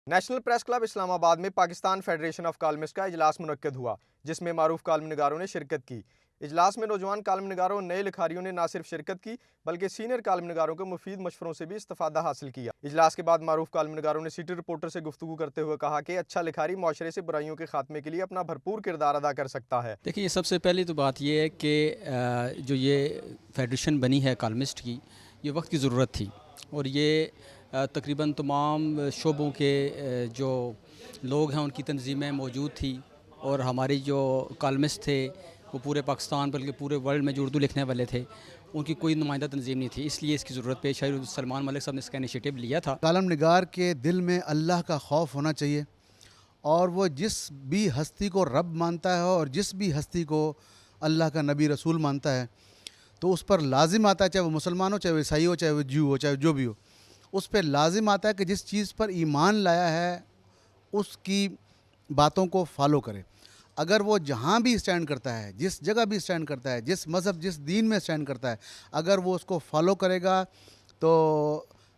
National press club Islamabad में Pakistan federation of columnist का इजलास मुनक्कद हुआ, जिसमें मारूफ कॉलम निगारों ने शिरकत की। इजलास में नौजवान कॉलम निगारों और नए लिखारियों ने न सिर्फ शिरकत की, बल्कि सीनियर कॉलम निगारों को मुफीद मशवरों से भी इस्तिफादा हासिल किया। इजलास के बाद मारूफ कॉलम निगारों ने सिटी रिपोर्टर से गुफ्तगू करते हुए कहा कि अच्छा लिखारी माशरे से बुराइयों के खात्मे के लिए अपना भरपूर किरदार अदा कर सकता है। देखिए, सबसे पहली तो बात यह है कि जो ये फेडरेशन बनी है कॉलमिस्ट की, ये वक्त की ज़रूरत थी। और ये तकरीबन तमाम शोबों के जो लोग हैं उनकी तंजीमें मौजूद थी। और हमारी जो कॉलमिस्ट थे वो पूरे पाकिस्तान बल्कि पूरे वर्ल्ड में जो उर्दू लिखने वाले थे उनकी कोई नुमाइंदा तंजीम नहीं थी, इसलिए इसकी ज़रूरत पेश आई। सलमान मलिक साहब ने इसका इनिशिएटिव लिया था। कॉलम निगार के दिल में अल्लाह का खौफ होना चाहिए और वो जिस भी हस्ती को रब मानता है और जिस भी हस्ती को अल्लाह का नबी रसूल मानता है तो उस पर लाजिम आता है, चाहे वो मुसलमान हो, चाहे वो ईसाई हो, चाहे वो जू हो, चाहे जो भी हो, उस पर लाजिम आता है कि जिस चीज़ पर ईमान लाया है उसकी बातों को फॉलो करे। अगर वो जहाँ भी स्टैंड करता है, जिस जगह भी स्टैंड करता है, जिस मज़हब जिस दीन में स्टैंड करता है, अगर वो उसको फॉलो करेगा तो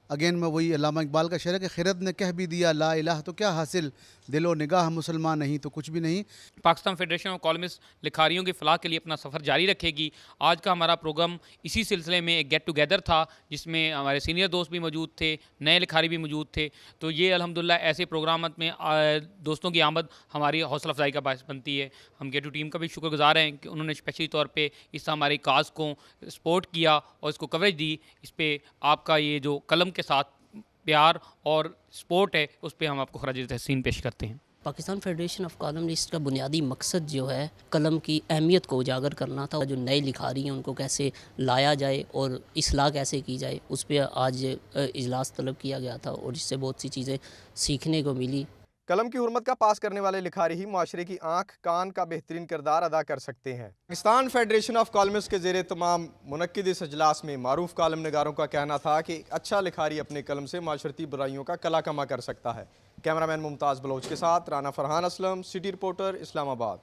अगेन मैं वही अल्लामा इकबाल का शेर है कि खिरत ने कह भी दिया ला इलाह तो क्या हासिल, दिलो निगाह मुसलमान नहीं तो कुछ भी नहीं। पाकिस्तान फेडरेशन ऑफ कॉलमिस्ट लिखारियों की फ़लाह के लिए अपना सफ़र जारी रखेगी। आज का हमारा प्रोग्राम इसी सिलसिले में एक गेट टुगेदर था, जिसमें हमारे सीनियर दोस्त भी मौजूद थे, नए लिखारी भी मौजूद थे। तो ये अल्हम्दुलिल्लाह ऐसे प्रोग्राम में दोस्तों की आमद हमारी हौसला अफजाई का बायस बनती है। हम गेट टू टीम का भी शुक्रगुजार हैं कि उन्होंने स्पेशली तौर पर इस हमारी काज को सपोर्ट किया और इसको कवरेज दी। इस पर आपका ये जो कलम के साथ प्यार और सपोर्ट है, उस पर हम आपको खराज तहसीन पेश करते हैं। पाकिस्तान फेडरेशन ऑफ कॉलमिस्ट का बुनियादी मकसद जो है कलम की अहमियत को उजागर करना था। जो नए लिखारी हैं उनको कैसे लाया जाए और इस्लाह कैसे की जाए, उस पर आज इजलास तलब किया गया था और इससे बहुत सी चीज़ें सीखने को मिली। कलम की हुर्मत का पास करने वाले लिखारी ही माशरे की आंख कान का बेहतरीन किरदार अदा कर सकते हैं। पाकिस्तान फेडरेशन ऑफ कॉलमिस्ट के ज़ेरे तमाम मुनक्किद इस इजलास में मारूफ कॉलम निगारों का कहना था कि अच्छा लिखारी अपने कलम से माशरती बुराइयों का कला कमा कर सकता है। कैमरामैन मुमताज़ बलोच के साथ राना फरहान असलम, सिटी रिपोर्टर, इस्लामाबाद।